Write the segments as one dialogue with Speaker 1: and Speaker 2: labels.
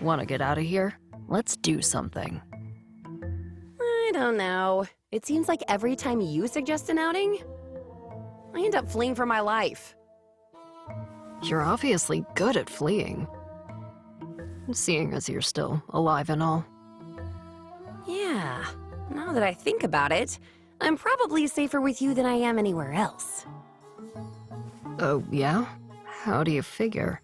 Speaker 1: Want to get out of here? Let's do something.
Speaker 2: I don't know. It seems like every time you suggest an outing, I end up fleeing for my life.
Speaker 1: You're obviously good at fleeing. Seeing as you're still alive and all.
Speaker 2: Yeah, now that I think about it, I'm probably safer with you than I am anywhere else.
Speaker 1: Oh, yeah? How do you figure?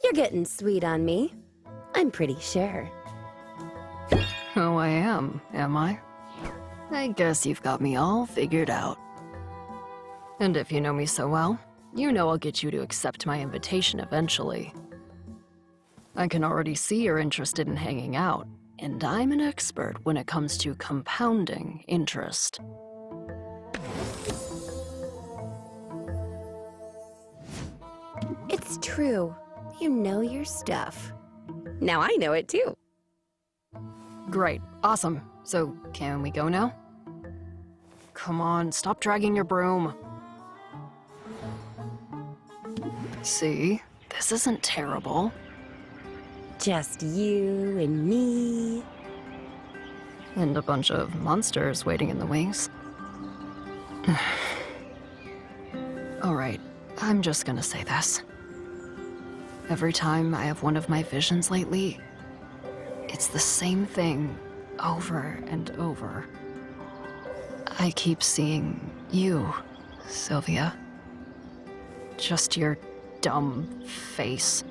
Speaker 2: You're getting sweet on me. I'm pretty sure.
Speaker 1: Oh, I am I? I guess you've got me all figured out. And if you know me so well, you know I'll get you to accept my invitation eventually. I can already see you're interested in hanging out, and I'm an expert when it comes to compounding interest.
Speaker 2: It's true. You know your stuff. Now I know it too.
Speaker 1: Great, awesome. So, can we go now? Come on, stop dragging your broom. See? This isn't terrible.
Speaker 2: Just you and me.
Speaker 1: And a bunch of monsters waiting in the wings. Alright, I'm just gonna say this. Every time I have one of my visions lately, it's the same thing over and over. I keep seeing you, Sylvia. Just your dumb face.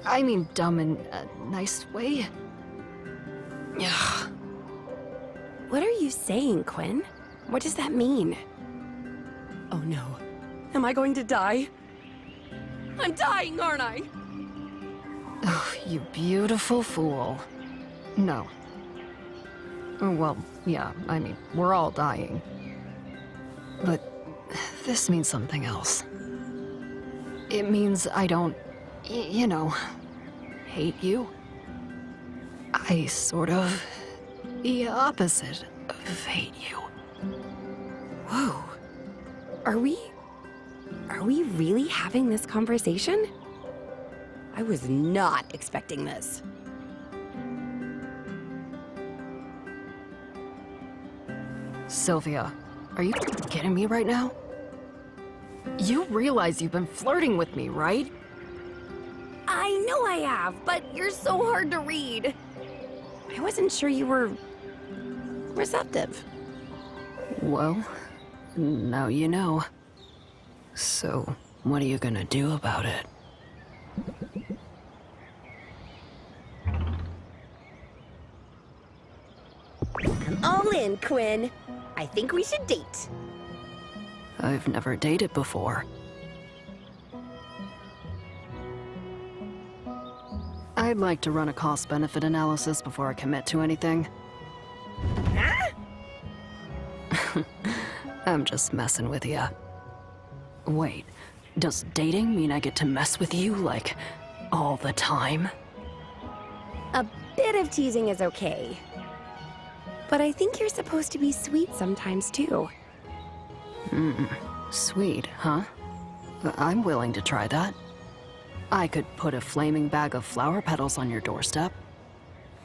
Speaker 1: I mean dumb in a nice way. Ugh.
Speaker 2: What are you saying, Quinn? What does that mean? Oh no. Am I going to die? I'm dying, aren't I?
Speaker 1: Oh, you beautiful fool. No. Well, yeah, I mean, we're all dying. But this means something else. It means I don't, you know, hate you. I sort of the opposite of hate you.
Speaker 2: Whoa. Are we really having this conversation? I was not expecting this.
Speaker 1: Sylvia, are you kidding me right now? You realize you've been flirting with me, right?
Speaker 2: I know I have, but you're so hard to read. I wasn't sure you were receptive.
Speaker 1: Well, now you know. So, what are you gonna do about it?
Speaker 2: I'm all in, Quinn. I think we should date.
Speaker 1: I've never dated before. I'd like to run a cost-benefit analysis before I commit to anything.
Speaker 2: Huh?
Speaker 1: I'm just messing with ya. Wait, does dating mean I get to mess with you, like, all the time?
Speaker 2: A bit of teasing is okay. But I think you're supposed to be sweet sometimes, too.
Speaker 1: Sweet, huh? I'm willing to try that. I could put a flaming bag of flower petals on your doorstep.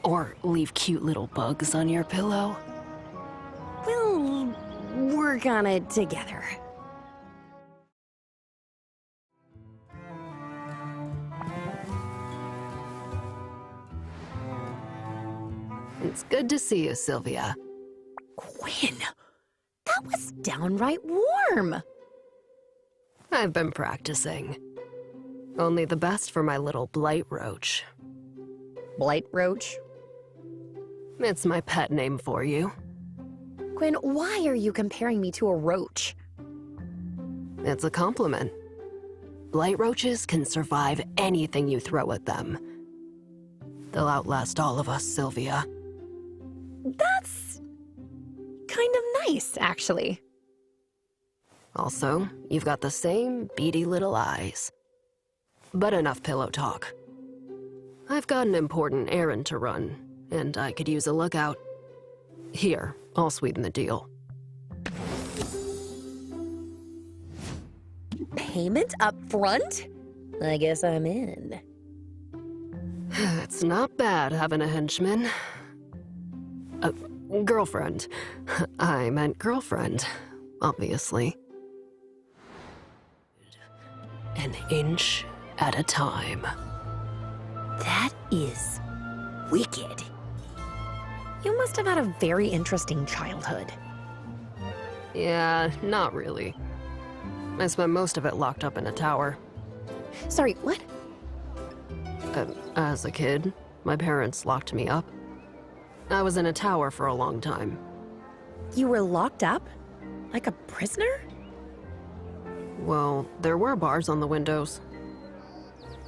Speaker 1: Or leave cute little bugs on your pillow.
Speaker 2: We'll work on it together.
Speaker 1: It's good to see you, Sylvia.
Speaker 2: Quinn, that was downright warm.
Speaker 1: I've been practicing. Only the best for my little blight roach.
Speaker 2: Blight roach?
Speaker 1: It's my pet name for you.
Speaker 2: Quinn, why are you comparing me to a roach?
Speaker 1: It's a compliment. Blight roaches can survive anything you throw at them. They'll outlast all of us, Sylvia.
Speaker 2: That's kind of nice, actually.
Speaker 1: Also, you've got the same beady little eyes. But enough pillow talk. I've got an important errand to run, and I could use a lookout. Here, I'll sweeten the deal.
Speaker 2: payment up front? I guess I'm in.
Speaker 1: It's not bad having a henchman. Girlfriend. I meant girlfriend, obviously. An inch at a time.
Speaker 2: That is wicked. You must have had a very interesting childhood.
Speaker 1: Yeah, not really. I spent most of it locked up in a tower.
Speaker 2: Sorry, what?
Speaker 1: As a kid, my parents locked me up. I was in a tower for a long time.
Speaker 2: You were locked up? Like a prisoner?
Speaker 1: Well, there were bars on the windows.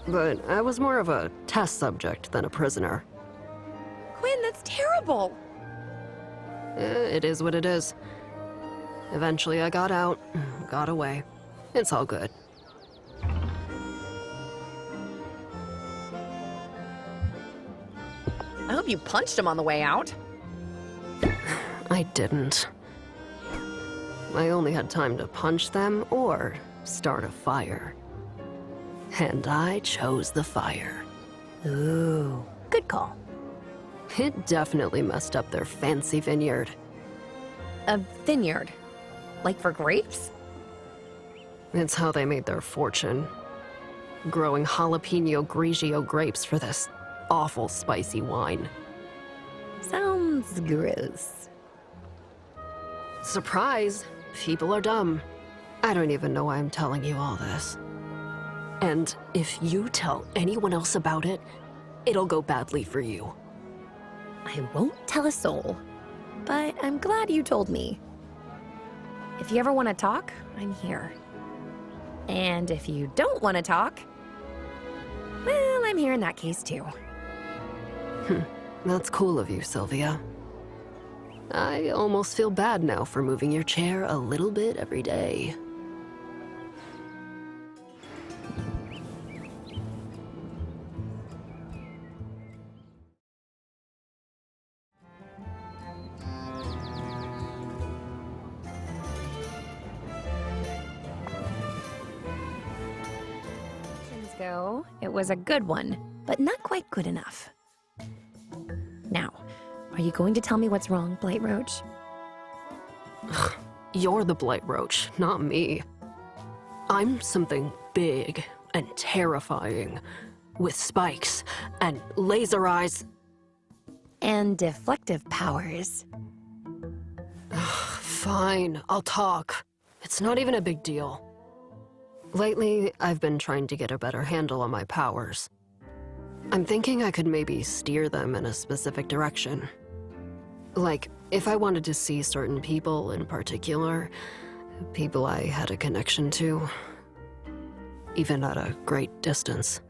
Speaker 1: But I was more of a test subject than a prisoner.
Speaker 2: Quinn, that's terrible!
Speaker 1: It is what it is. Eventually I got out, got away. It's all good.
Speaker 2: I hope you punched him on the way out.
Speaker 1: I didn't. I only had time to punch them or start a fire. And I chose the fire.
Speaker 2: Ooh, good call.
Speaker 1: It definitely messed up their fancy vineyard.
Speaker 2: A vineyard? Like for grapes?
Speaker 1: It's how they made their fortune. Growing jalapeno grigio grapes for this awful spicy wine.
Speaker 2: Sounds gross.
Speaker 1: Surprise! People are dumb. I don't even know why I'm telling you all this. And if you tell anyone else about it, it'll go badly for you.
Speaker 2: I won't tell a soul, but I'm glad you told me. If you ever want to talk, I'm here. And if you don't want to talk, well, I'm here in that case too.
Speaker 1: That's cool of you, Sylvia. I almost feel bad now for moving your chair a little bit every day.
Speaker 2: Go, it was a good one, but not quite good enough. Now, are you going to tell me what's wrong, Blight Roach?
Speaker 1: You're the Blight Roach, not me. I'm something big and terrifying, with spikes and laser eyes.
Speaker 2: And deflective powers.
Speaker 1: Fine, I'll talk. It's not even a big deal. Lately, I've been trying to get a better handle on my powers. I'm thinking I could maybe steer them in a specific direction. Like, if I wanted to see certain people in particular, people I had a connection to, even at a great distance.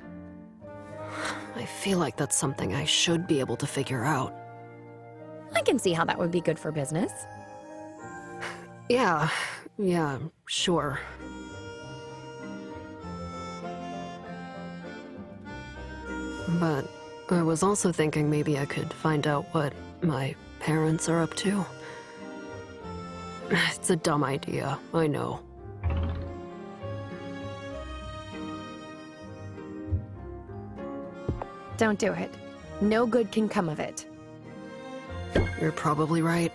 Speaker 1: I feel like that's something I should be able to figure out.
Speaker 2: I can see how that would be good for business.
Speaker 1: Yeah, sure. But I was also thinking maybe I could find out what my parents are up to. It's a dumb idea, I know.
Speaker 2: Don't do it. No good can come of it.
Speaker 1: You're probably right.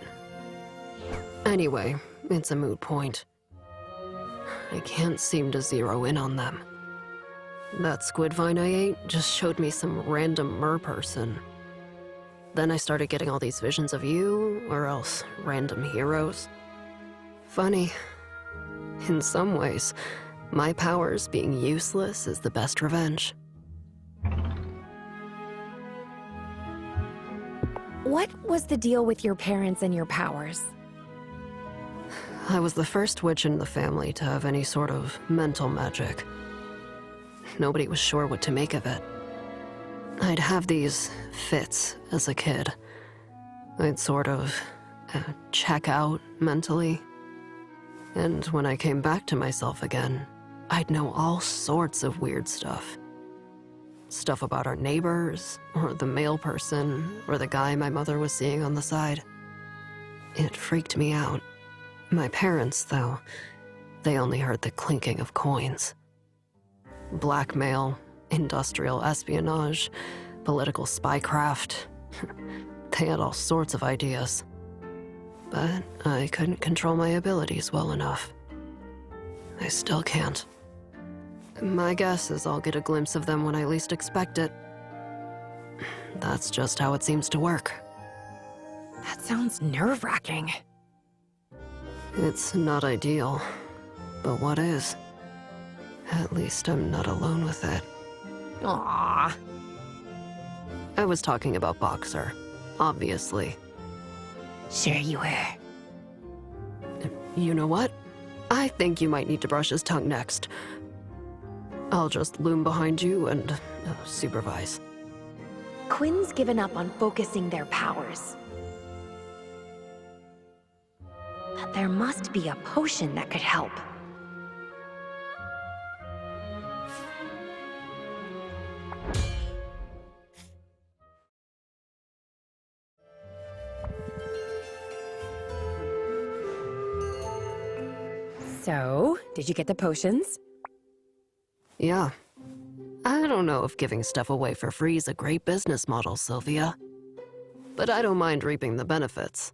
Speaker 1: Anyway, it's a moot point. I can't seem to zero in on them. That squid vine I ate just showed me some random merperson. Then I started getting all these visions of you, or else random heroes. Funny. In some ways, my powers being useless is the best revenge.
Speaker 2: What was the deal with your parents and your powers?
Speaker 1: I was the first witch in the family to have any sort of mental magic. Nobody was sure what to make of it. I'd have these fits as a kid. I'd sort of check out mentally. And when I came back to myself again, I'd know all sorts of weird stuff. Stuff about our neighbors, or the male person, or the guy my mother was seeing on the side. It freaked me out. My parents, though, they only heard the clinking of coins. Blackmail, industrial espionage, political spycraft. They had all sorts of ideas. But I couldn't control my abilities well enough. I still can't. My guess is I'll get a glimpse of them when I least expect it. That's just how it seems to work.
Speaker 2: That sounds nerve-wracking.
Speaker 1: It's not ideal, but what is? At least I'm not alone with it.
Speaker 2: Aww.
Speaker 1: I was talking about Boxer, obviously.
Speaker 2: Sure you were.
Speaker 1: You know what? I think you might need to brush his tongue next. I'll just loom behind you and supervise.
Speaker 2: Quinn's given up on focusing their powers. But there must be a potion that could help. So, did you get the potions?
Speaker 1: Yeah. I don't know if giving stuff away for free is a great business model, Sylvia. But I don't mind reaping the benefits.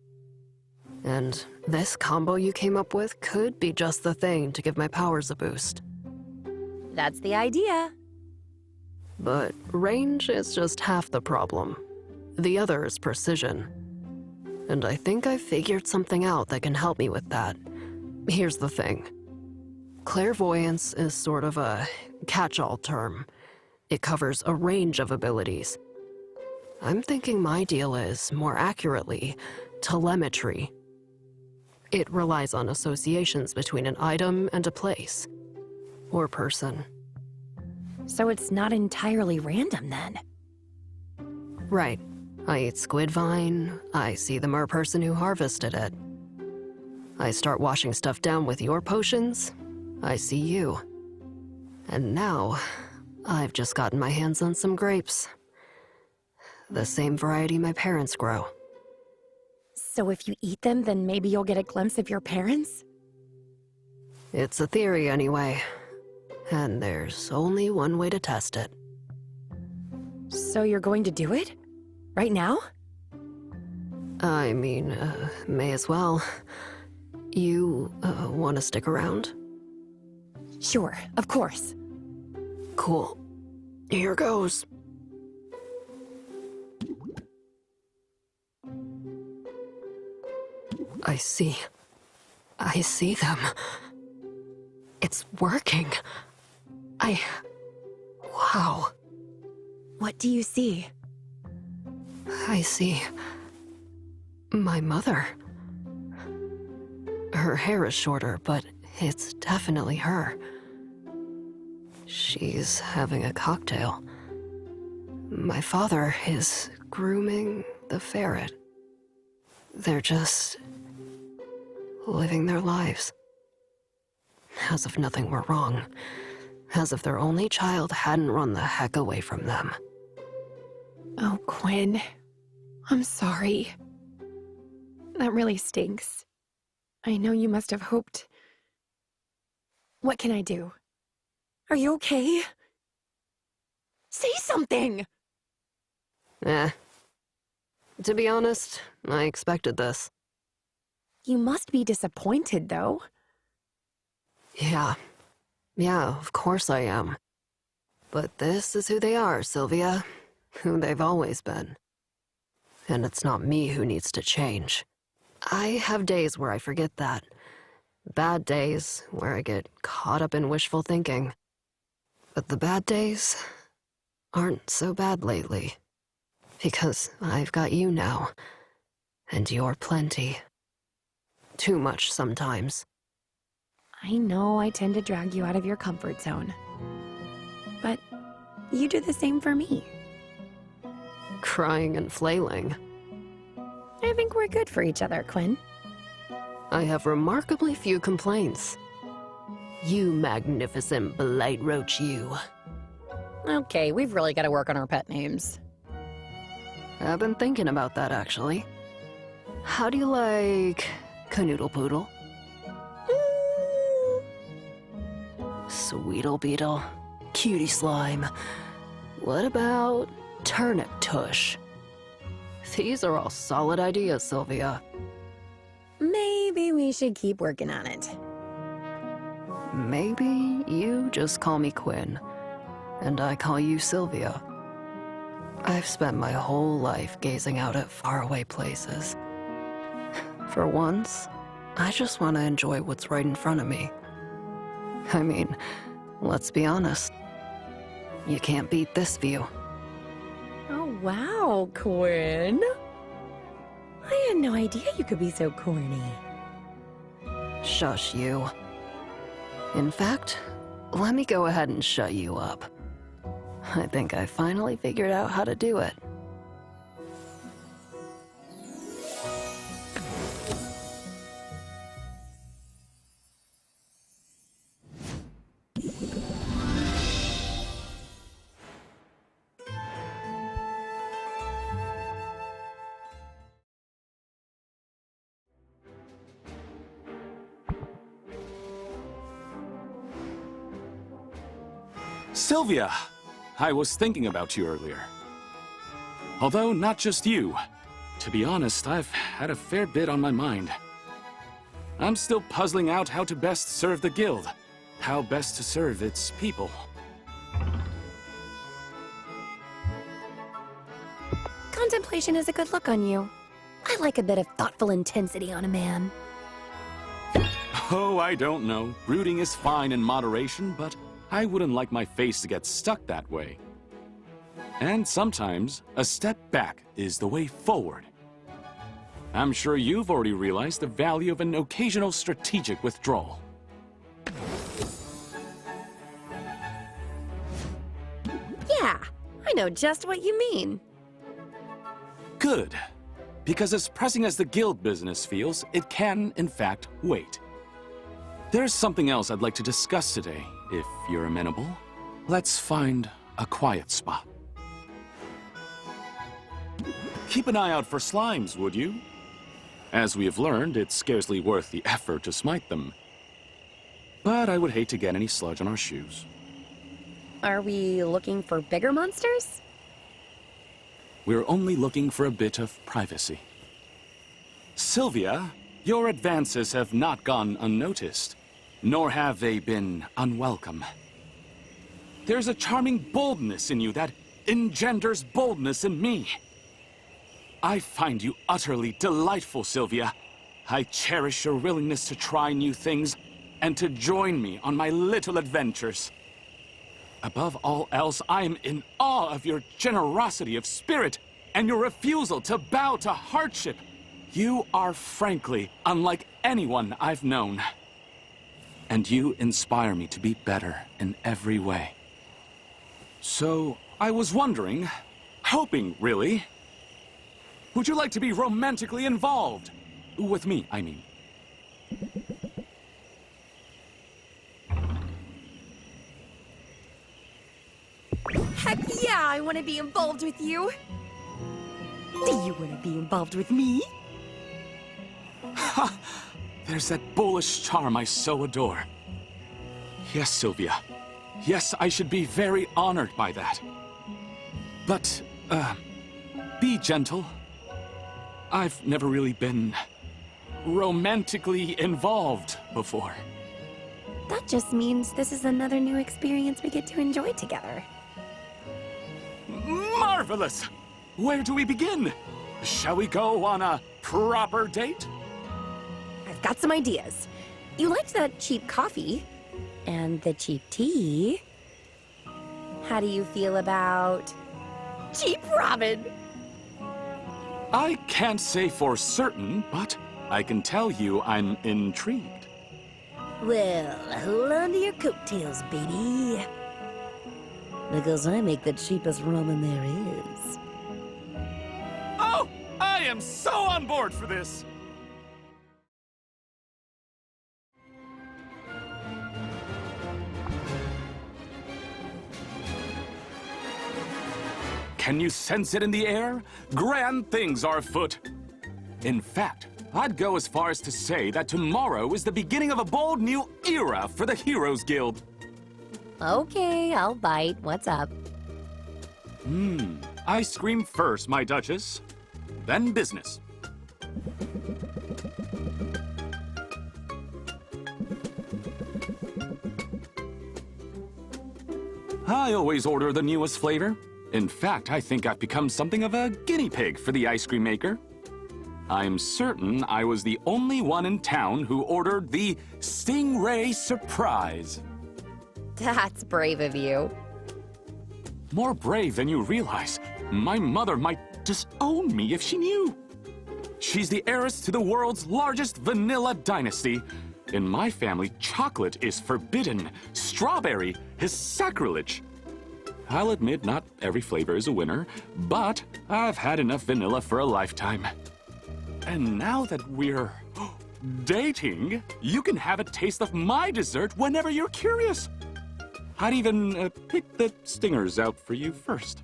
Speaker 1: And this combo you came up with could be just the thing to give my powers a boost.
Speaker 2: That's the idea.
Speaker 1: But range is just half the problem. The other is precision. And I think I figured something out that can help me with that. Here's the thing. Clairvoyance is sort of a catch-all term. It covers a range of abilities. I'm thinking my deal is, more accurately, telemetry. It relies on associations between an item and a place. Or person.
Speaker 2: So it's not entirely random then?
Speaker 1: Right. I eat squid vine, I see the merperson who harvested it. I start washing stuff down with your potions, I see you. And now, I've just gotten my hands on some grapes. The same variety my parents grow.
Speaker 2: So if you eat them, then maybe you'll get a glimpse of your parents?
Speaker 1: It's a theory anyway. And there's only one way to test it.
Speaker 2: So you're going to do it? Right now?
Speaker 1: I mean, may as well. You, want to stick around?
Speaker 2: Sure, of course.
Speaker 1: Cool. Here goes. I see them. It's working. Wow.
Speaker 2: What do you see?
Speaker 1: I see my mother. Her hair is shorter, but it's definitely her. She's having a cocktail. My father is grooming the ferret. They're just living their lives. As if nothing were wrong. As if their only child hadn't run the heck away from them.
Speaker 2: Oh, Quinn. I'm sorry. That really stinks. I know you must have hoped. What can I do? Are you okay? Say something!
Speaker 1: To be honest, I expected this.
Speaker 2: You must be disappointed, though.
Speaker 1: Yeah, of course I am. But this is who they are, Sylvia. Who they've always been. And it's not me who needs to change. I have days where I forget that. Bad days where I get caught up in wishful thinking. But the bad days aren't so bad lately. Because I've got you now. And you're plenty. Too much sometimes.
Speaker 2: I know I tend to drag you out of your comfort zone. But you do the same for me.
Speaker 1: Crying and flailing.
Speaker 2: I think we're good for each other, Quinn.
Speaker 1: I have remarkably few complaints. You magnificent blight roach, you.
Speaker 2: Okay, we've really got to work on our pet names.
Speaker 1: I've been thinking about that, actually. How do you like Canoodle Poodle? Sweetle beetle. Cutie slime. What about turnip tush? These are all solid ideas, Sylvia.
Speaker 2: Maybe we should keep working on it.
Speaker 1: Maybe you just call me Quinn, and I call you Sylvia. I've spent my whole life gazing out at faraway places. For once, I just want to enjoy what's right in front of me. I mean, let's be honest. You can't beat this view.
Speaker 2: Oh, wow, Quinn. I had no idea you could be so corny.
Speaker 1: Shush you. In fact, let me go ahead and shut you up. I think I finally figured out how to do it.
Speaker 3: Sylvia! I was thinking about you earlier. Although not just you. To be honest, I've had a fair bit on my mind. I'm still puzzling out how to best serve the guild. How best to serve its people.
Speaker 2: Contemplation is a good look on you. I like a bit of thoughtful intensity on a man.
Speaker 3: Oh, I don't know. Brooding is fine in moderation, but I wouldn't like my face to get stuck that way. And sometimes, a step back is the way forward. I'm sure you've already realized the value of an occasional strategic withdrawal.
Speaker 2: Yeah, I know just what you mean.
Speaker 3: Good. Because as pressing as the guild business feels, it can, in fact, wait. There's something else I'd like to discuss today, if you're amenable. Let's find a quiet spot. Keep an eye out for slimes, would you? As we have learned, it's scarcely worth the effort to smite them. But I would hate to get any sludge on our shoes.
Speaker 2: Are we looking for bigger monsters?
Speaker 3: We're only looking for a bit of privacy. Sylvia, your advances have not gone unnoticed, nor have they been unwelcome. There's a charming boldness in you that engenders boldness in me. I find you utterly delightful, Sylvia. I cherish your willingness to try new things and to join me on my little adventures. Above all else, I'm in awe of your generosity of spirit and your refusal to bow to hardship. You are frankly unlike anyone I've known. And you inspire me to be better in every way. So, I was wondering, hoping, really, would you like to be romantically involved? With me, I mean.
Speaker 2: Heck yeah, I want to be involved with you. Do you want to be involved with me?
Speaker 3: Ha! There's that bullish charm I so adore. Yes, Sylvia. Yes, I should be very honored by that. But, be gentle. I've never really been romantically involved before.
Speaker 2: That just means this is another new experience we get to enjoy together.
Speaker 3: Marvelous! Where do we begin? Shall we go on a proper date?
Speaker 2: I've got some ideas. You liked that cheap coffee and the cheap tea. How do you feel about cheap ramen?
Speaker 3: I can't say for certain, but I can tell you I'm intrigued.
Speaker 2: Well, hold on to your coattails, baby. Because I make the cheapest ramen there is.
Speaker 3: Oh! I am so on board for this! Can you sense it in the air? Grand things are afoot. In fact, I'd go as far as to say that tomorrow is the beginning of a bold new era for the Heroes Guild.
Speaker 2: Okay, I'll bite. What's up?
Speaker 3: Ice cream first, my Duchess. Then business. I always order the newest flavor. In fact, I think I've become something of a guinea pig for the ice cream maker. I'm certain I was the only one in town who ordered the Stingray Surprise.
Speaker 2: That's brave of you.
Speaker 3: More brave than you realize. My mother might disown me if she knew. She's the heiress to the world's largest vanilla dynasty. In my family, chocolate is forbidden. Strawberry is sacrilege. I'll admit not every flavor is a winner, but I've had enough vanilla for a lifetime. And now that we're dating, you can have a taste of my dessert whenever you're curious. I'd even pick the stingers out for you first.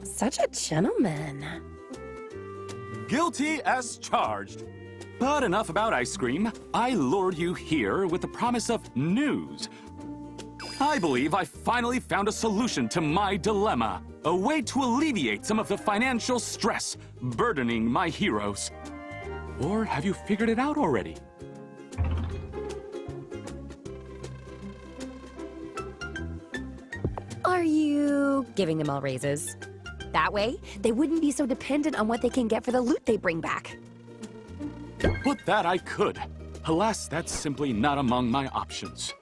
Speaker 2: Such a gentleman.
Speaker 3: Guilty as charged. But enough about ice cream. I lured you here with the promise of news. I believe I finally found a solution to my dilemma. A way to alleviate some of the financial stress burdening my heroes. Or have you figured it out already?
Speaker 2: Are you giving them all raises? That way, they wouldn't be so dependent on what they can get for the loot they bring back.
Speaker 3: Would that I could. Alas, that's simply not among my options.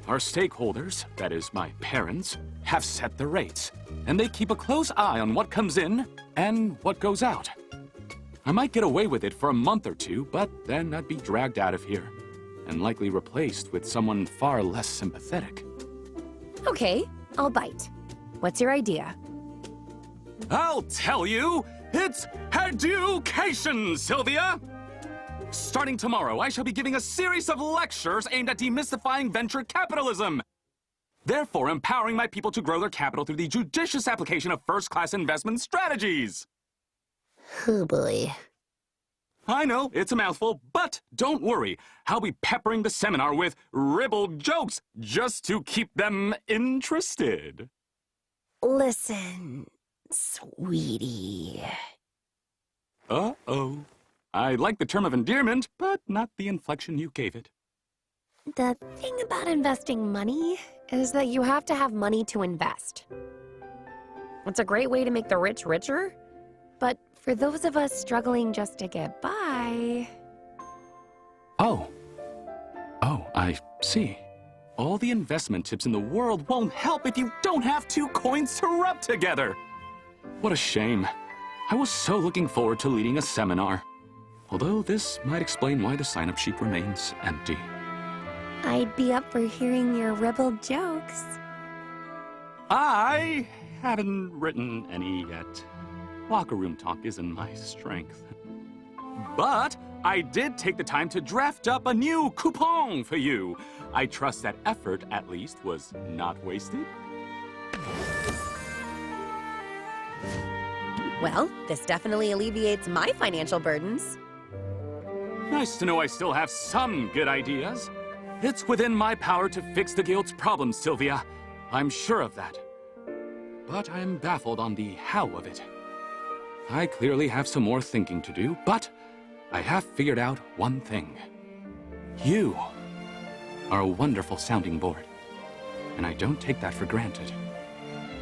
Speaker 3: Our stakeholders, that is my parents, have set the rates, and they keep a close eye on what comes in and what goes out. I might get away with it for a month or two, but then I'd be dragged out of here, and likely replaced with someone far less sympathetic.
Speaker 2: Okay, I'll bite. What's your idea?
Speaker 3: I'll tell you! It's education, Sylvia! Starting tomorrow, I shall be giving a series of lectures aimed at demystifying venture capitalism. Therefore, empowering my people to grow their capital through the judicious application of first-class investment strategies.
Speaker 2: Oh boy.
Speaker 3: I know, it's a mouthful, but don't worry. I'll be peppering the seminar with ribald jokes just to keep them interested.
Speaker 2: Listen, sweetie.
Speaker 3: Uh-oh. I like the term of endearment, but not the inflection you gave it.
Speaker 2: The thing about investing money is that you have to have money to invest. It's a great way to make the rich richer, but for those of us struggling just to get by...
Speaker 3: Oh, I see. All the investment tips in the world won't help if you don't have two coins to rub together. What a shame. I was so looking forward to leading a seminar. Although this might explain why the sign-up sheet remains empty.
Speaker 2: I'd be up for hearing your ribald jokes.
Speaker 3: I haven't written any yet. Locker room talk isn't my strength. But I did take the time to draft up a new coupon for you. I trust that effort, at least, was not wasted.
Speaker 2: Well, this definitely alleviates my financial burdens.
Speaker 3: Nice to know I still have some good ideas. It's within my power to fix the guild's problems, Sylvia. I'm sure of that. But I'm baffled on the how of it. I clearly have some more thinking to do, but I have figured out one thing. You are a wonderful sounding board, and I don't take that for granted.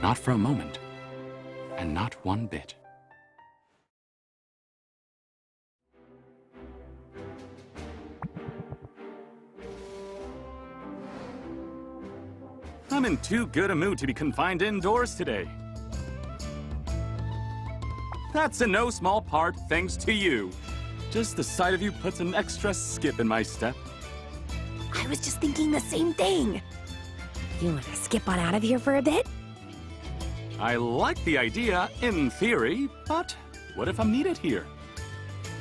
Speaker 3: Not for a moment, and not one bit. I'm in too good a mood to be confined indoors today. That's in no small part thanks to you. Just the sight of you puts an extra skip in my step.
Speaker 2: I was just thinking the same thing. You want to skip on out of here for a bit?
Speaker 3: I like the idea, in theory, but what if I'm needed here?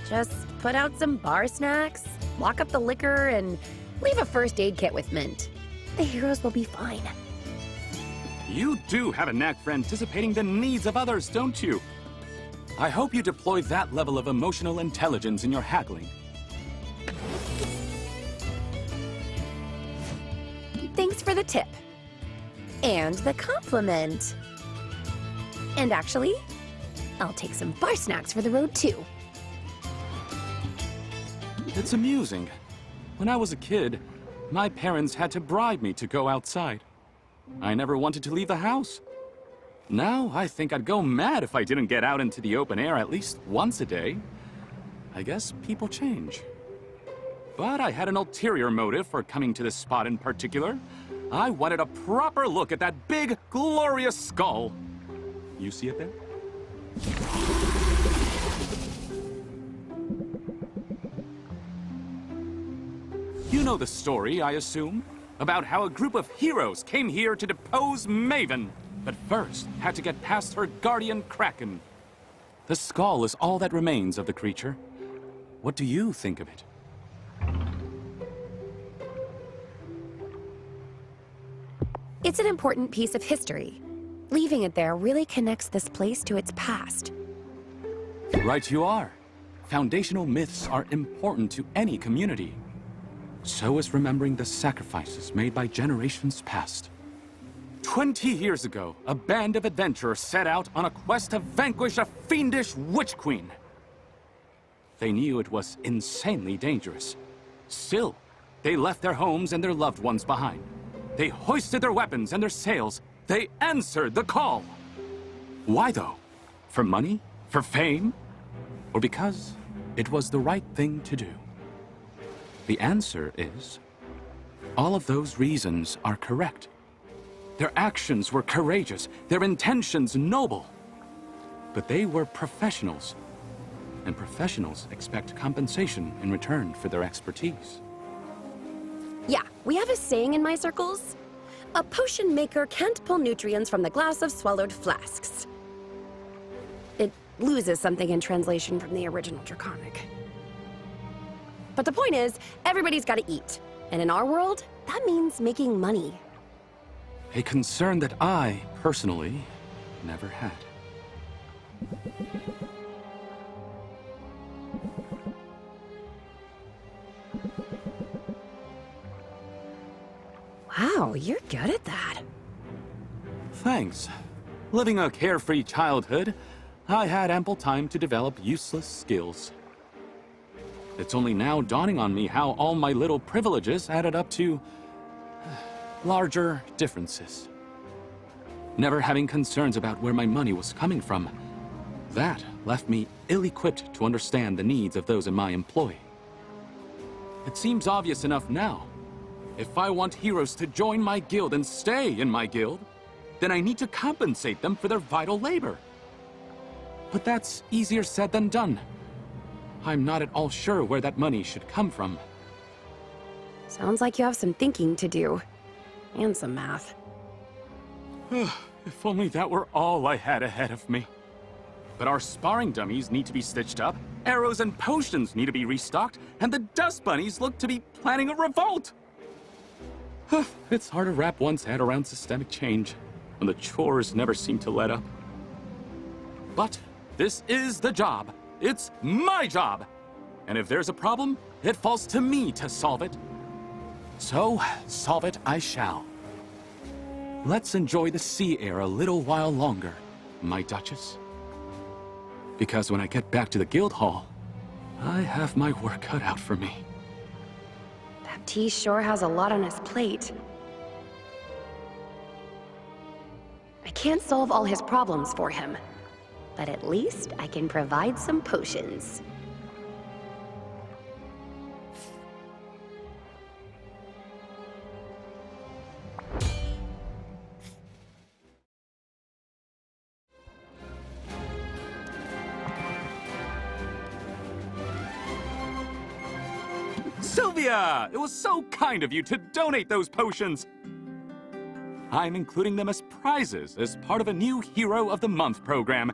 Speaker 2: Just put out some bar snacks, lock up the liquor, and leave a first aid kit with Mint. The heroes will be fine.
Speaker 3: You do have a knack for anticipating the needs of others, don't you? I hope you deploy that level of emotional intelligence in your haggling.
Speaker 2: Thanks for the tip. And the compliment. And actually, I'll take some bar snacks for the road, too.
Speaker 3: It's amusing. When I was a kid, my parents had to bribe me to go outside. I never wanted to leave the house. Now, I think I'd go mad if I didn't get out into the open air at least once a day. I guess people change. But I had an ulterior motive for coming to this spot in particular. I wanted a proper look at that big, glorious skull. You see it there? You know the story, I assume? About how a group of heroes came here to depose Maven, but first had to get past her guardian Kraken. The skull is all that remains of the creature. What do you think of it?
Speaker 2: It's an important piece of history. Leaving it there really connects this place to its past.
Speaker 3: Right you are. Foundational myths are important to any community. So is remembering the sacrifices made by generations past. 20 years ago, a band of adventurers set out on a quest to vanquish a fiendish witch queen. They knew it was insanely dangerous. Still, they left their homes and their loved ones behind. They hoisted their weapons and their sails. They answered the call. Why though? For money? For fame? Or because it was the right thing to do? The answer is, all of those reasons are correct. Their actions were courageous, their intentions noble. But they were professionals, and professionals expect compensation in return for their expertise.
Speaker 2: Yeah, we have a saying in my circles. A potion maker can't pull nutrients from the glass of swallowed flasks. It loses something in translation from the original Draconic. But the point is, everybody's gotta eat. And in our world, that means making money.
Speaker 3: A concern that I, personally, never had.
Speaker 2: Wow, you're good at that.
Speaker 3: Thanks. Living a carefree childhood, I had ample time to develop useless skills. It's only now dawning on me how all my little privileges added up to larger differences. Never having concerns about where my money was coming from, that left me ill-equipped to understand the needs of those in my employ. It seems obvious enough now. If I want heroes to join my guild and stay in my guild, then I need to compensate them for their vital labor. But that's easier said than done. I'm not at all sure where that money should come from.
Speaker 2: Sounds like you have some thinking to do. And some math.
Speaker 3: If only that were all I had ahead of me. But our sparring dummies need to be stitched up, arrows and potions need to be restocked, and the dust bunnies look to be planning a revolt! It's hard to wrap one's head around systemic change, when the chores never seem to let up. But this is the job. It's my job! And if there's a problem, it falls to me to solve it. So, solve it I shall. Let's enjoy the sea air a little while longer, my Duchess. Because when I get back to the guild hall, I have my work cut out for me.
Speaker 2: Batiste sure has a lot on his plate. I can't solve all his problems for him, but at least I can provide some potions.
Speaker 3: Sylvia! It was so kind of you to donate those potions! I'm including them as prizes as part of a new Hero of the Month program.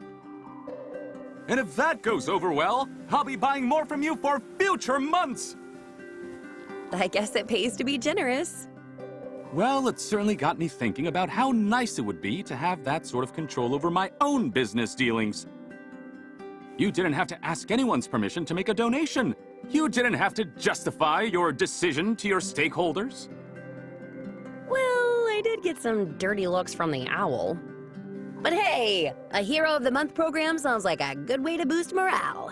Speaker 3: And if that goes over well, I'll be buying more from you for future months!
Speaker 2: I guess it pays to be generous.
Speaker 3: Well, it certainly got me thinking about how nice it would be to have that sort of control over my own business dealings. You didn't have to ask anyone's permission to make a donation. You didn't have to justify your decision to your stakeholders.
Speaker 2: Well, I did get some dirty looks from the owl. But hey, a Hero of the Month program sounds like a good way to boost morale.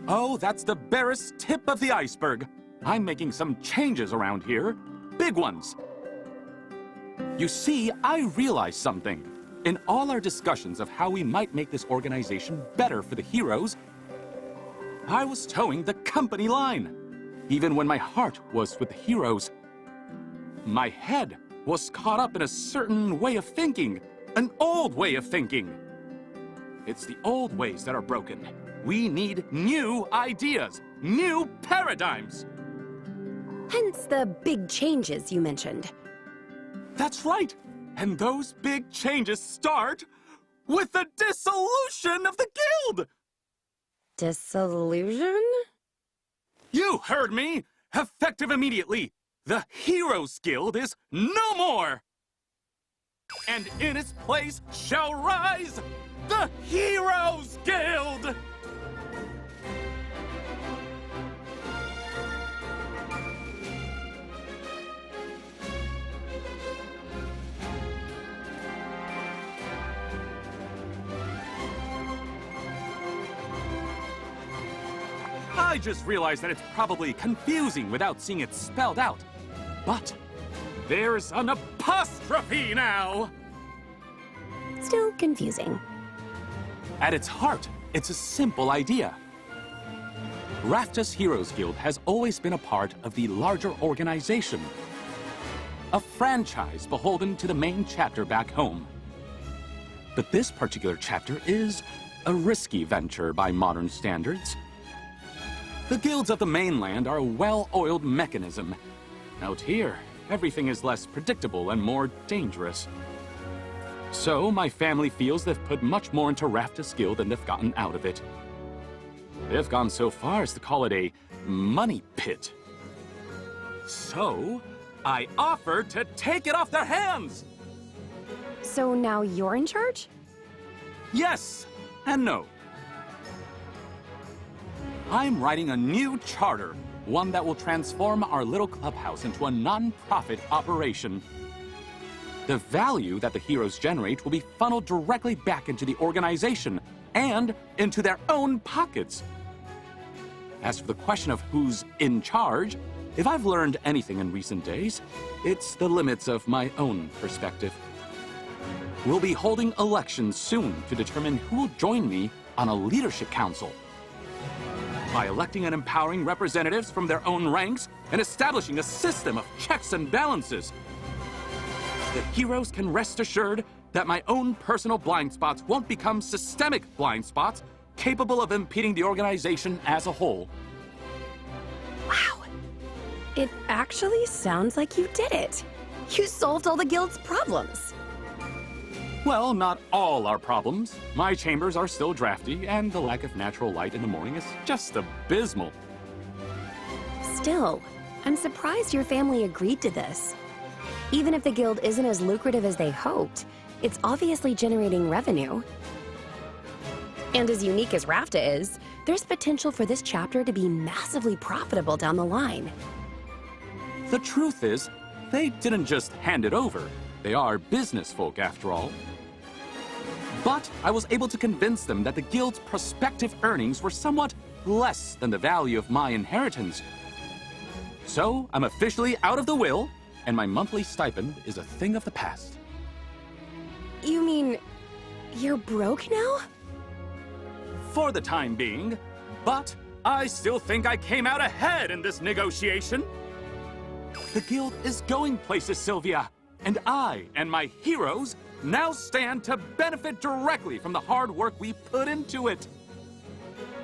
Speaker 3: Oh, that's the barest tip of the iceberg. I'm making some changes around here. Big ones. You see, I realized something. In all our discussions of how we might make this organization better for the heroes, I was towing the company line. Even when my heart was with the heroes, my head was caught up in a certain way of thinking, an old way of thinking. It's the old ways that are broken. We need new ideas, new paradigms.
Speaker 2: Hence the big changes you mentioned.
Speaker 3: That's right. And those big changes start with the dissolution of the guild.
Speaker 2: Disillusion?
Speaker 3: You heard me! Effective immediately! The Heroes Guild is no more! And in its place shall rise the Heroes Guild! I just realized that it's probably confusing without seeing it spelled out. But there's an apostrophe now!
Speaker 2: Still confusing.
Speaker 3: At its heart, it's a simple idea. Rafta's Heroes Guild has always been a part of the larger organization. A franchise beholden to the main chapter back home. But this particular chapter is a risky venture by modern standards. The guilds of the mainland are a well-oiled mechanism. Out here, everything is less predictable and more dangerous. So, my family feels they've put much more into Rafta's guild than they've gotten out of it. They've gone so far as to call it a money pit. So, I offered to take it off their hands!
Speaker 2: So now you're in charge?
Speaker 3: Yes and no. I'm writing a new charter, one that will transform our little clubhouse into a non-profit operation. The value that the heroes generate will be funneled directly back into the organization and into their own pockets. As for the question of who's in charge, if I've learned anything in recent days, it's the limits of my own perspective. We'll be holding elections soon to determine who will join me on a leadership council. By electing and empowering representatives from their own ranks and establishing a system of checks and balances, the heroes can rest assured that my own personal blind spots won't become systemic blind spots capable of impeding the organization as a whole.
Speaker 2: Wow. It actually sounds like you did it. You solved all the guild's problems.
Speaker 3: Well, not all our problems. My chambers are still drafty, and the lack of natural light in the morning is just abysmal.
Speaker 2: Still, I'm surprised your family agreed to this. Even if the guild isn't as lucrative as they hoped, it's obviously generating revenue. And as unique as Rafta is, there's potential for this chapter to be massively profitable down the line.
Speaker 3: The truth is, they didn't just hand it over. They are business folk, after all. But I was able to convince them that the guild's prospective earnings were somewhat less than the value of my inheritance. So I'm officially out of the will, and my monthly stipend is a thing of the past.
Speaker 2: You mean you're broke now?
Speaker 3: For the time being, but I still think I came out ahead in this negotiation. The guild is going places, Sylvia, and I and my heroes now stand to benefit directly from the hard work we put into it.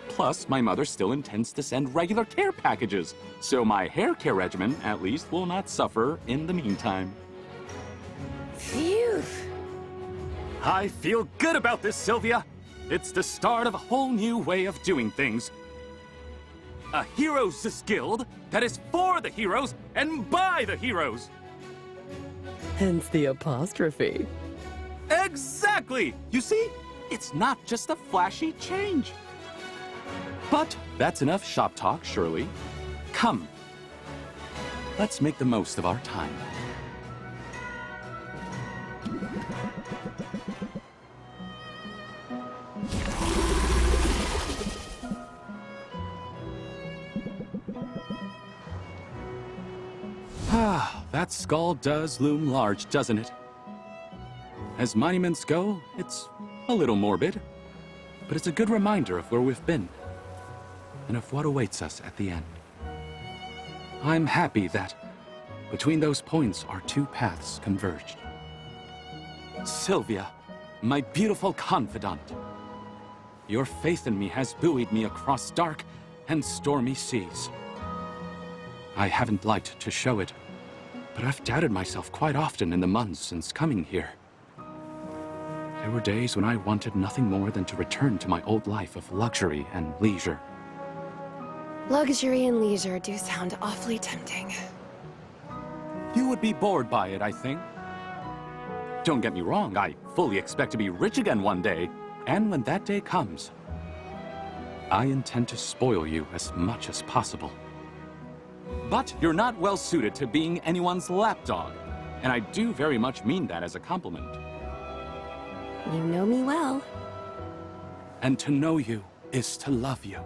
Speaker 3: Plus, my mother still intends to send regular care packages, so my hair care regimen, at least, will not suffer in the meantime.
Speaker 2: Phew.
Speaker 3: I feel good about this, Sylvia. It's the start of a whole new way of doing things. A heroes' guild that is for the heroes and by the heroes.
Speaker 4: Hence the apostrophe.
Speaker 3: Exactly! You see, it's not just a flashy change. But that's enough shop talk, surely. Come, let's make the most of our time. That skull does loom large, doesn't it? As monuments go, it's a little morbid, but it's a good reminder of where we've been and of what awaits us at the end. I'm happy that between those points our two paths converged. Sylvia, my beautiful confidant, your faith in me has buoyed me across dark and stormy seas. I haven't liked to show it, but I've doubted myself quite often in the months since coming here. There were days when I wanted nothing more than to return to my old life of luxury and leisure.
Speaker 2: Luxury and leisure do sound awfully tempting.
Speaker 3: You would be bored by it, I think. Don't get me wrong, I fully expect to be rich again one day, and when that day comes, I intend to spoil you as much as possible. But you're not well suited to being anyone's lapdog, and I do very much mean that as a compliment.
Speaker 2: You know me well.
Speaker 3: And to know you is to love you.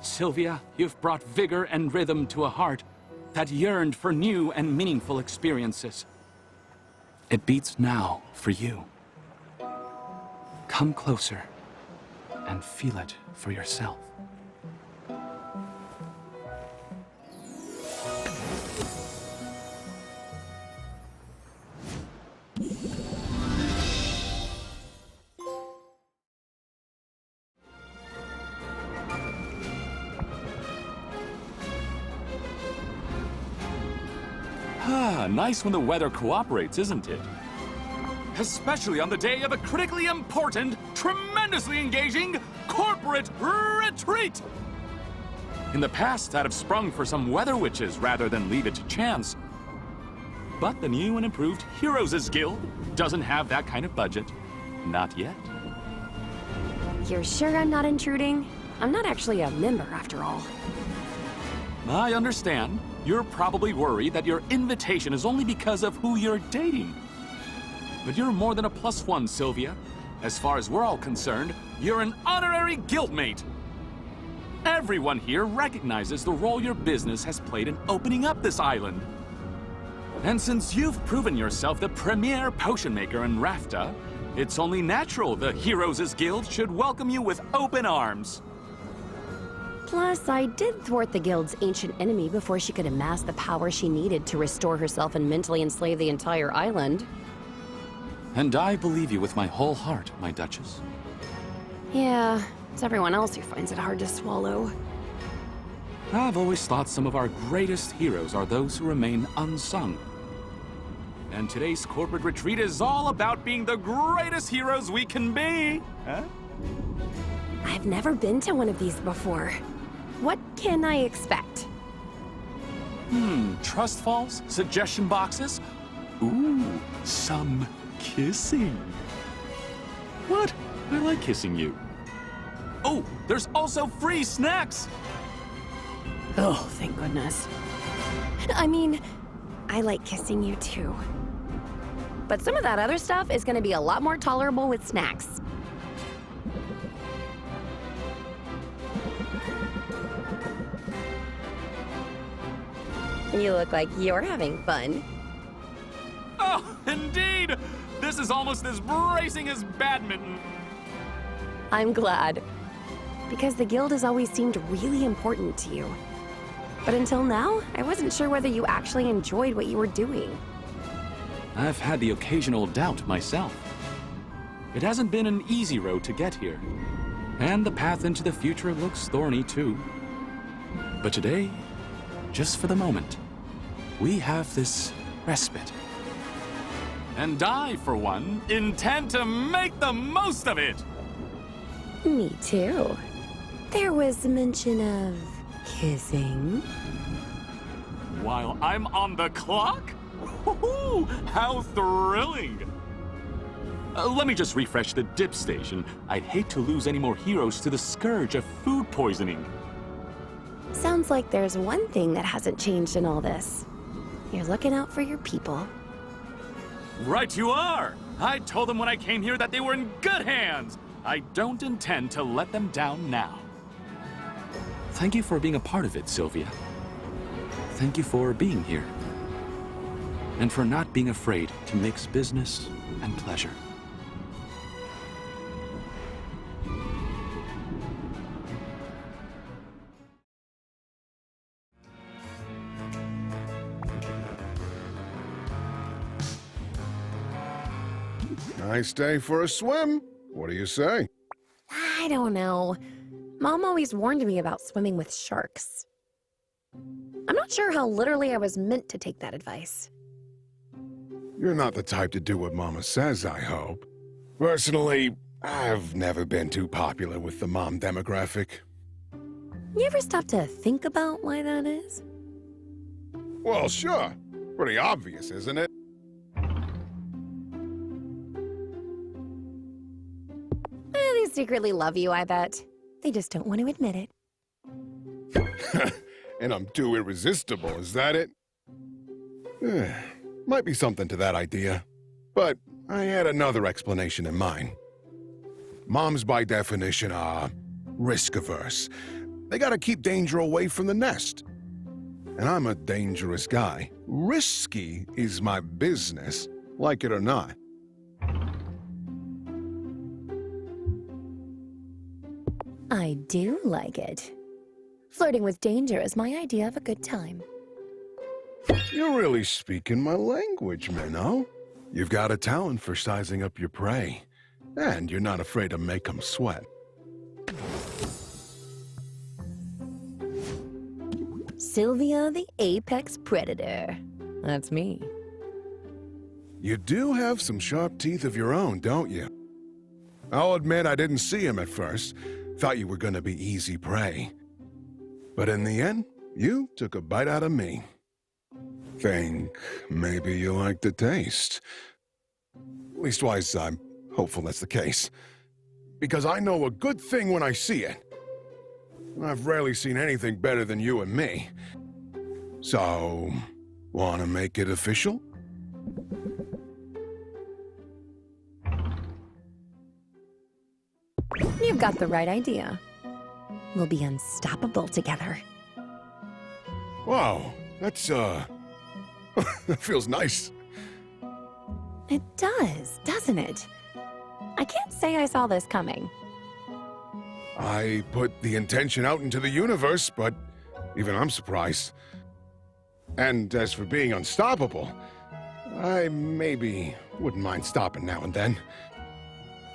Speaker 3: Sylvia, you've brought vigor and rhythm to a heart that yearned for new and meaningful experiences. It beats now for you. Come closer and feel it for yourself. Nice when the weather cooperates, isn't it? Especially on the day of a critically important, tremendously engaging corporate retreat! In the past, I'd have sprung for some weather witches rather than leave it to chance. But the new and improved Heroes' Guild doesn't have that kind of budget. Not yet.
Speaker 2: You're sure I'm not intruding? I'm not actually a member, after all.
Speaker 3: I understand. You're probably worried that your invitation is only because of who you're dating. But you're more than a +1, Sylvia. As far as we're all concerned, you're an honorary guildmate. Everyone here recognizes the role your business has played in opening up this island. And since you've proven yourself the premier potion maker in Rafta, it's only natural the Heroes' Guild should welcome you with open arms.
Speaker 2: Plus, I did thwart the Guild's ancient enemy before she could amass the power she needed to restore herself and mentally enslave the entire island.
Speaker 3: And I believe you with my whole heart, my Duchess.
Speaker 2: Yeah, it's everyone else who finds it hard to swallow.
Speaker 3: I've always thought some of our greatest heroes are those who remain unsung. And today's corporate retreat is all about being the greatest heroes we can be. Huh?
Speaker 2: I've never been to one of these before. What can I expect?
Speaker 3: Trust falls? Suggestion boxes? Ooh, some kissing. What? I like kissing you. Oh, there's also free snacks!
Speaker 2: Oh, thank goodness. I mean, I like kissing you too. But some of that other stuff is gonna be a lot more tolerable with snacks. You look like you're having fun.
Speaker 3: Oh, indeed! This is almost as bracing as badminton.
Speaker 2: I'm glad. Because the guild has always seemed really important to you. But until now, I wasn't sure whether you actually enjoyed what you were doing.
Speaker 3: I've had the occasional doubt myself. It hasn't been an easy road to get here. And the path into the future looks thorny too. But today, just for the moment, we have this respite. And I, for one, intend to make the most of it!
Speaker 2: Me too. There was mention of kissing.
Speaker 3: While I'm on the clock? Woohoo! How thrilling! Let me just refresh the dip station. I'd hate to lose any more heroes to the scourge of food poisoning.
Speaker 2: Sounds like there's one thing that hasn't changed in all this. You're looking out for your people.
Speaker 3: Right you are! I told them when I came here that they were in good hands! I don't intend to let them down now. Thank you for being a part of it, Sylvia. Thank you for being here. and for not being afraid to mix business and pleasure.
Speaker 5: Nice day for a swim. What do you say?
Speaker 2: I don't know. Mom always warned me about swimming with sharks. I'm not sure how literally I was meant to take that advice.
Speaker 5: You're not the type to do what Mama says, I hope. Personally, I've never been too popular with the mom demographic.
Speaker 2: You ever stop to think about why that is?
Speaker 5: Well, sure. Pretty obvious, isn't it?
Speaker 2: They secretly love you, I bet. They just don't want to admit it.
Speaker 5: And I'm too irresistible, is that it? Might be something to that idea. But I had another explanation in mind. Moms, by definition, are risk-averse. They gotta keep danger away from the nest. And I'm a dangerous guy. Risky is my business, like it or not.
Speaker 2: I do like it. Flirting with danger is my idea of a good time.
Speaker 5: You're really speaking my language, Minnow. You've got a talent for sizing up your prey. And you're not afraid to make them sweat.
Speaker 2: Sylvia the Apex Predator. That's me.
Speaker 5: You do have some sharp teeth of your own, don't you? I'll admit I didn't see him at first. Thought you were gonna be easy prey. But in the end, you took a bite out of me. Think maybe you like the taste. Leastwise, I'm hopeful that's the case. Because I know a good thing when I see it. And I've rarely seen anything better than you and me. So, wanna make it official?
Speaker 2: You've got the right idea. We'll be unstoppable together.
Speaker 5: Wow, that's, that feels nice.
Speaker 2: It does, doesn't it? I can't say I saw this coming.
Speaker 5: I put the intention out into the universe, but even I'm surprised. And as for being unstoppable, I maybe wouldn't mind stopping now and then.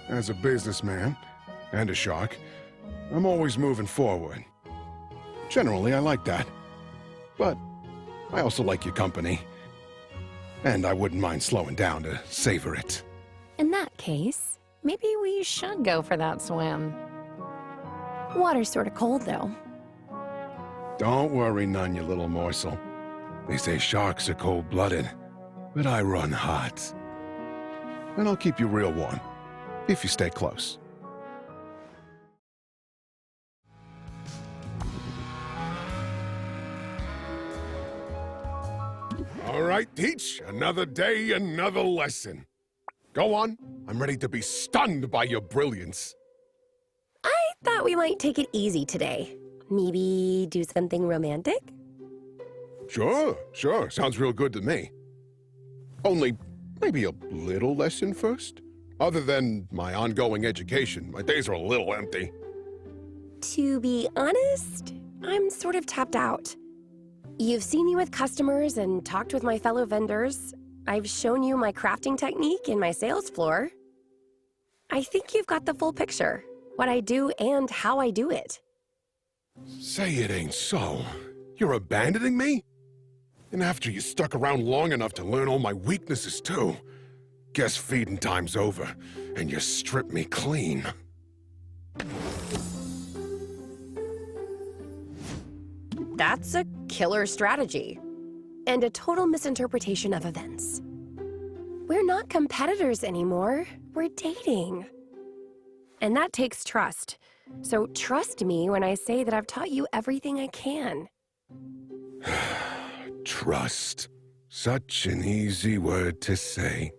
Speaker 5: As a businessman and a shark, I'm always moving forward. Generally, I like that. But I also like your company. And I wouldn't mind slowing down to savor it.
Speaker 2: In that case, maybe we should go for that swim. Water's sort of cold, though.
Speaker 5: Don't worry none, you little morsel. They say sharks are cold-blooded, but I run hot. And I'll keep you real warm, if you stay close. All right, Teach. Another day, another lesson. Go on. I'm ready to be stunned by your brilliance.
Speaker 2: I thought we might take it easy today. Maybe do something romantic?
Speaker 5: Sure. Sounds real good to me. Only, maybe a little lesson first? Other than my ongoing education, my days are a little empty.
Speaker 2: To be honest, I'm sort of tapped out. You've seen me with customers and talked with my fellow vendors. I've shown you my crafting technique and my sales floor. I think you've got the full picture, what I do and how I do it.
Speaker 5: Say it ain't so. You're abandoning me? And after you stuck around long enough to learn all my weaknesses too. Guess feeding time's over, and you stripped me clean.
Speaker 2: That's a killer strategy. And a total misinterpretation of events. We're not competitors anymore. We're dating. And that takes trust. So trust me when I say that I've taught you everything I can.
Speaker 5: Trust. Such an easy word to say.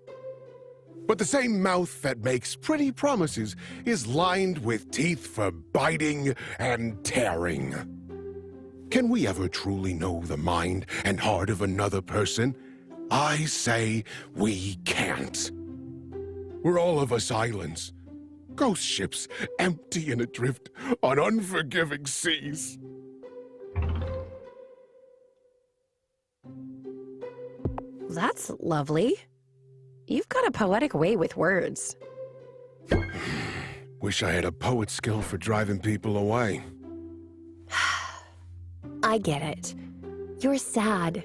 Speaker 5: But the same mouth that makes pretty promises is lined with teeth for biting and tearing. Can we ever truly know the mind and heart of another person? I say we can't. We're all of us islands. Ghost ships empty and adrift on unforgiving seas.
Speaker 2: That's lovely. You've got a poetic way with words.
Speaker 5: Wish I had a poet's skill for driving people away.
Speaker 2: I get it. You're sad.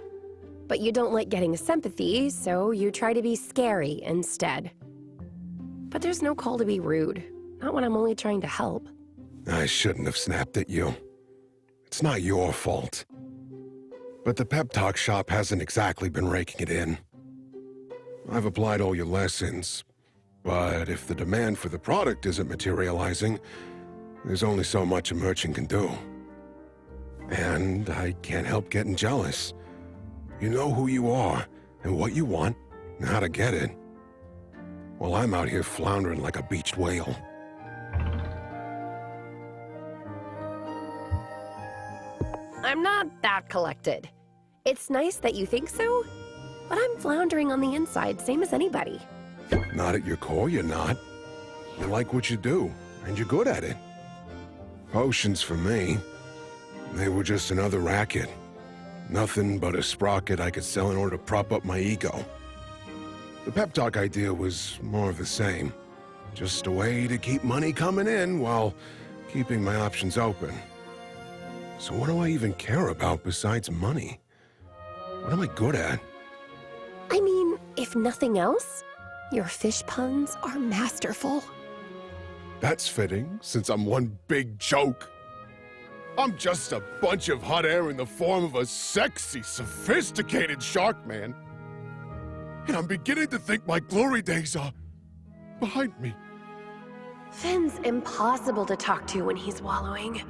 Speaker 2: But you don't like getting sympathy, so you try to be scary instead. But there's no call to be rude. Not when I'm only trying to help.
Speaker 5: I shouldn't have snapped at you. It's not your fault. But the pep talk shop hasn't exactly been raking it in. I've applied all your lessons, but if the demand for the product isn't materializing, there's only so much a merchant can do. And I can't help getting jealous. You know who you are, and what you want, and how to get it. While I'm out here floundering like a beached whale.
Speaker 2: I'm not that collected. It's nice that you think so, but I'm floundering on the inside, same as anybody.
Speaker 5: Not at your core, you're not. You like what you do, and you're good at it. Potions for me, they were just another racket. Nothing but a sprocket I could sell in order to prop up my ego. The pep talk idea was more of the same. Just a way to keep money coming in while keeping my options open. So what do I even care about besides money? What am I good at?
Speaker 2: I mean, if nothing else, your fish puns are masterful.
Speaker 5: That's fitting, since I'm one big joke. I'm just a bunch of hot air in the form of a sexy, sophisticated shark man. And I'm beginning to think my glory days are behind me.
Speaker 2: Finn's impossible to talk to when he's wallowing.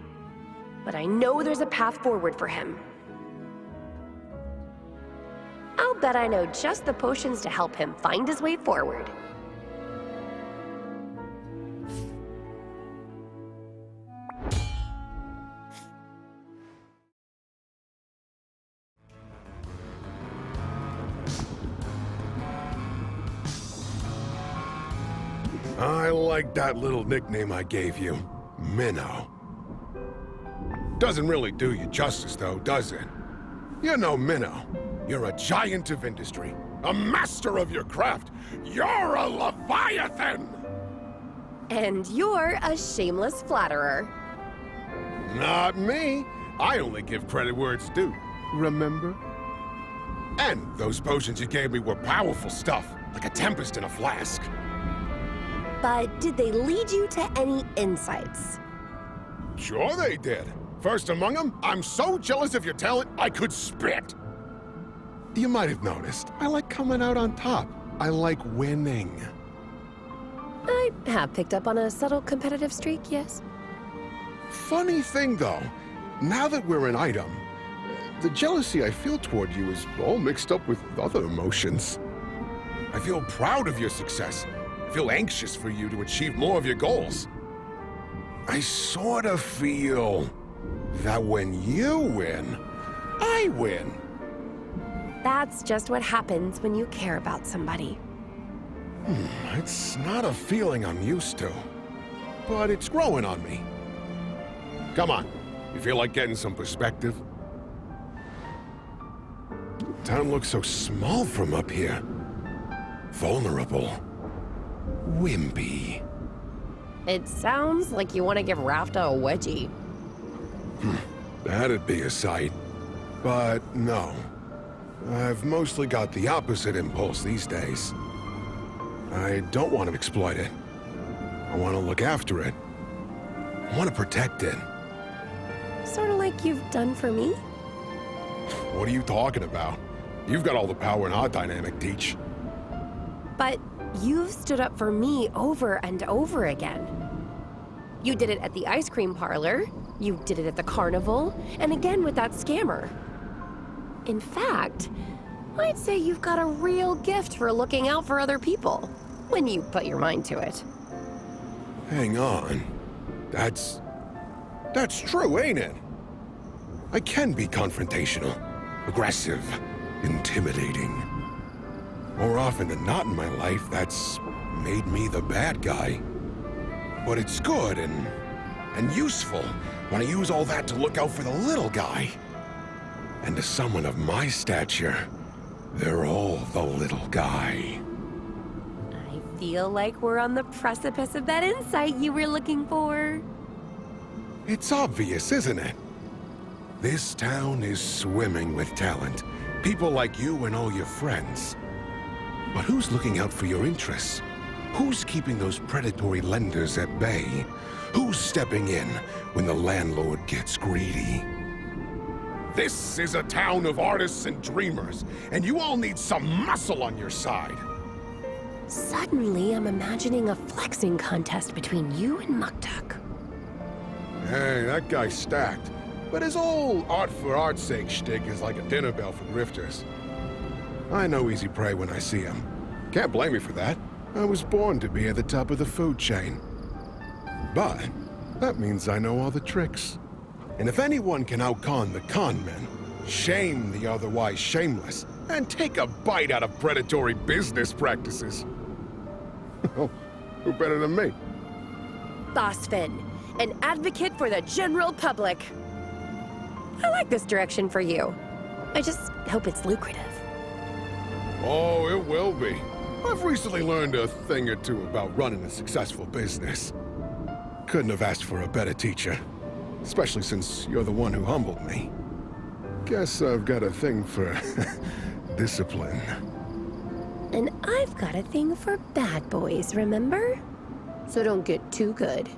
Speaker 2: But I know there's a path forward for him. I'll bet I know just the potions to help him find his way forward.
Speaker 5: I like that little nickname I gave you, Minnow. Doesn't really do you justice, though, does it? You know, Minnow, you're a giant of industry, a master of your craft. You're a leviathan!
Speaker 2: And you're a shameless flatterer.
Speaker 5: Not me. I only give credit where it's due, remember? And those potions you gave me were powerful stuff, like a tempest in a flask.
Speaker 2: But did they lead you to any insights?
Speaker 5: Sure they did. First among them, I'm so jealous of your talent, I could spit. You might have noticed, I like coming out on top. I like winning.
Speaker 2: I have picked up on a subtle competitive streak, yes.
Speaker 5: Funny thing, though, now that we're an item, the jealousy I feel toward you is all mixed up with other emotions. I feel proud of your success. I feel anxious for you to achieve more of your goals. I sort of feel that when you win, I win.
Speaker 2: That's just what happens when you care about somebody.
Speaker 5: It's not a feeling I'm used to, but it's growing on me. Come on, you feel like getting some perspective? Town looks so small from up here. Vulnerable. Wimpy.
Speaker 2: It sounds like you want to give Rafta a wedgie.
Speaker 5: That'd be a sight. But no. I've mostly got the opposite impulse these days. I don't want to exploit it. I want to look after it. I want to protect it.
Speaker 2: Sort of like you've done for me?
Speaker 5: What are you talking about? You've got all the power in our dynamic, Teach.
Speaker 2: But you've stood up for me over and over again. You did it at the ice cream parlor, you did it at the carnival, and again with that scammer. In fact, I'd say you've got a real gift for looking out for other people, when you put your mind to it.
Speaker 5: Hang on. That's true, ain't it? I can be confrontational, aggressive, intimidating. More often than not in my life, that's made me the bad guy. But it's good and useful when I use all that to look out for the little guy. And to someone of my stature, they're all the little guy.
Speaker 2: I feel like we're on the precipice of that insight you were looking for.
Speaker 5: It's obvious, isn't it? This town is swimming with talent. People like you and all your friends. But who's looking out for your interests? Who's keeping those predatory lenders at bay? Who's stepping in when the landlord gets greedy? This is a town of artists and dreamers, and you all need some muscle on your side.
Speaker 2: Suddenly, I'm imagining a flexing contest between you and Muktuk.
Speaker 5: Hey, that guy's stacked. But his old art for art's sake shtick is like a dinner bell for grifters. I know easy prey when I see him. Can't blame me for that. I was born to be at the top of the food chain. But that means I know all the tricks. And if anyone can outcon the con men, shame the otherwise shameless, and take a bite out of predatory business practices, well, who better than me?
Speaker 2: Boss Finn, an advocate for the general public. I like this direction for you. I just hope it's lucrative.
Speaker 5: Oh, it will be. I've recently learned a thing or two about running a successful business. Couldn't have asked for a better teacher, especially since you're the one who humbled me. Guess I've got a thing for discipline.
Speaker 2: And I've got a thing for bad boys, remember? So don't get too good.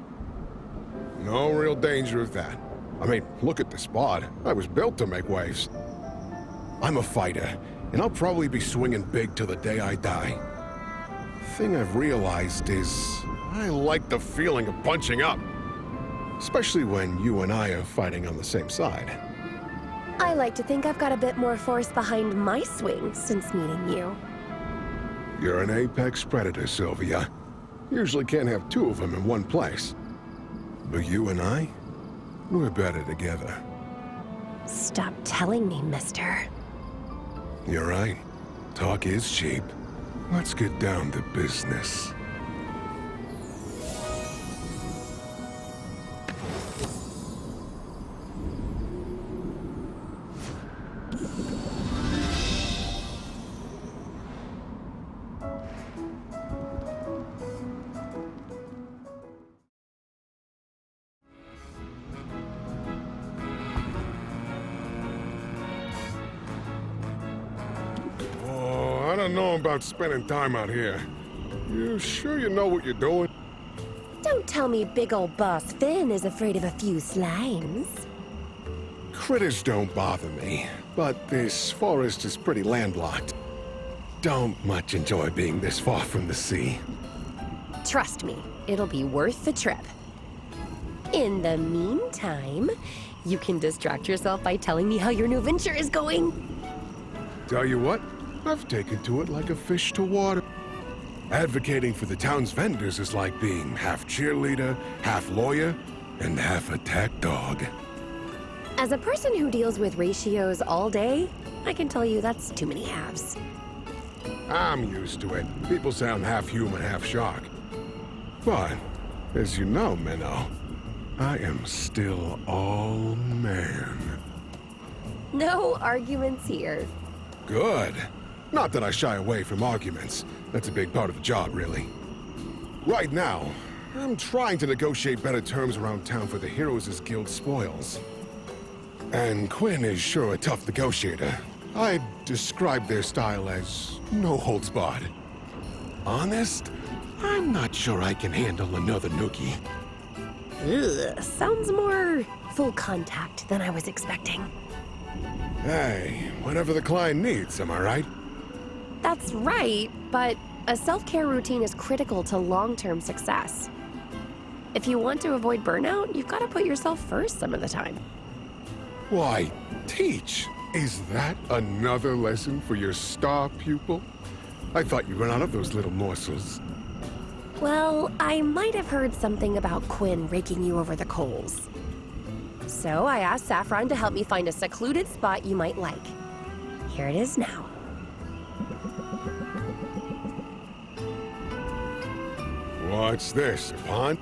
Speaker 5: No real danger of that. I mean, look at the spot. I was built to make waves. I'm a fighter, and I'll probably be swinging big till the day I die. Thing I've realized is I like the feeling of punching up. Especially when you and I are fighting on the same side.
Speaker 2: I like to think I've got a bit more force behind my swing since meeting you.
Speaker 5: You're an apex predator, Sylvia. Usually can't have two of them in one place. But you and I, we're better together.
Speaker 2: Stop telling me, mister.
Speaker 5: You're right. Talk is cheap. Let's get down to business. I don't know about spending time out here. You sure you know what you're doing?
Speaker 2: Don't tell me big old boss Finn is afraid of a few slimes.
Speaker 5: Critters don't bother me, but this forest is pretty landlocked. Don't much enjoy being this far from the sea.
Speaker 2: Trust me, it'll be worth the trip. In the meantime, you can distract yourself by telling me how your new venture is going.
Speaker 5: Tell you what, I've taken to it like a fish to water. Advocating for the town's vendors is like being half cheerleader, half lawyer, and half attack dog.
Speaker 2: As a person who deals with ratios all day, I can tell you that's too many halves.
Speaker 5: I'm used to it. People say I'm half human, half shark. But, as you know, Minnow, I am still all man.
Speaker 2: No arguments here.
Speaker 5: Good. Not that I shy away from arguments. That's a big part of the job, really. Right now, I'm trying to negotiate better terms around town for the Heroes' Guild spoils. And Quinn is sure a tough negotiator. I'd describe their style as no holds barred. Honest, I'm not sure I can handle another noogie.
Speaker 2: Ugh, sounds more full contact than I was expecting.
Speaker 5: Hey, whatever the client needs, am I right?
Speaker 2: That's right, but a self-care routine is critical to long-term success. If you want to avoid burnout, you've got to put yourself first some of the time.
Speaker 5: Why, teach? Is that another lesson for your star pupil? I thought you ran out of those little morsels.
Speaker 2: Well, I might have heard something about Quinn raking you over the coals. So I asked Saffron to help me find a secluded spot you might like. Here it is now.
Speaker 5: What's this, a pond?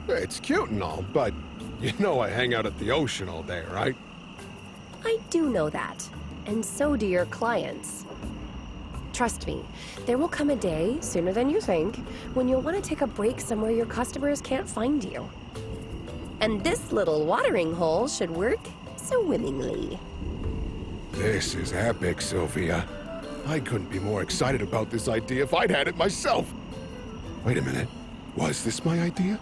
Speaker 5: It's cute and all, but you know I hang out at the ocean all day, right?
Speaker 2: I do know that, and so do your clients. Trust me, there will come a day, sooner than you think, when you'll want to take a break somewhere your customers can't find you. And this little watering hole should work swimmingly.
Speaker 5: This is epic, Sylvia. I couldn't be more excited about this idea if I'd had it myself. Wait a minute. Was this my idea?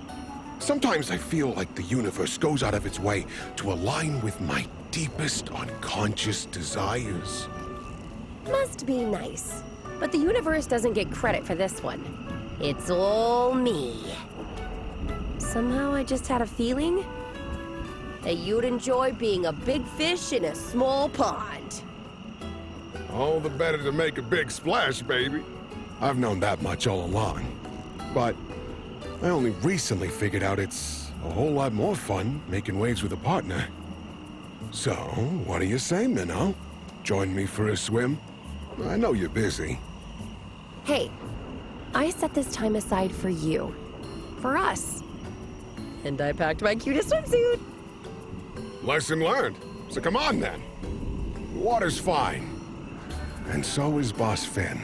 Speaker 5: Sometimes I feel like the universe goes out of its way to align with my deepest unconscious desires.
Speaker 2: Must be nice. But the universe doesn't get credit for this one. It's all me. Somehow I just had a feeling that you'd enjoy being a big fish in a small pond.
Speaker 5: All the better to make a big splash, baby. I've known that much all along. But I only recently figured out it's a whole lot more fun making waves with a partner. So, what do you say, Minnow? Join me for a swim? I know you're busy.
Speaker 2: Hey, I set this time aside for you. For us. And I packed my cutest swimsuit.
Speaker 5: Lesson learned. So come on then. The water's fine. And so is Boss Finn.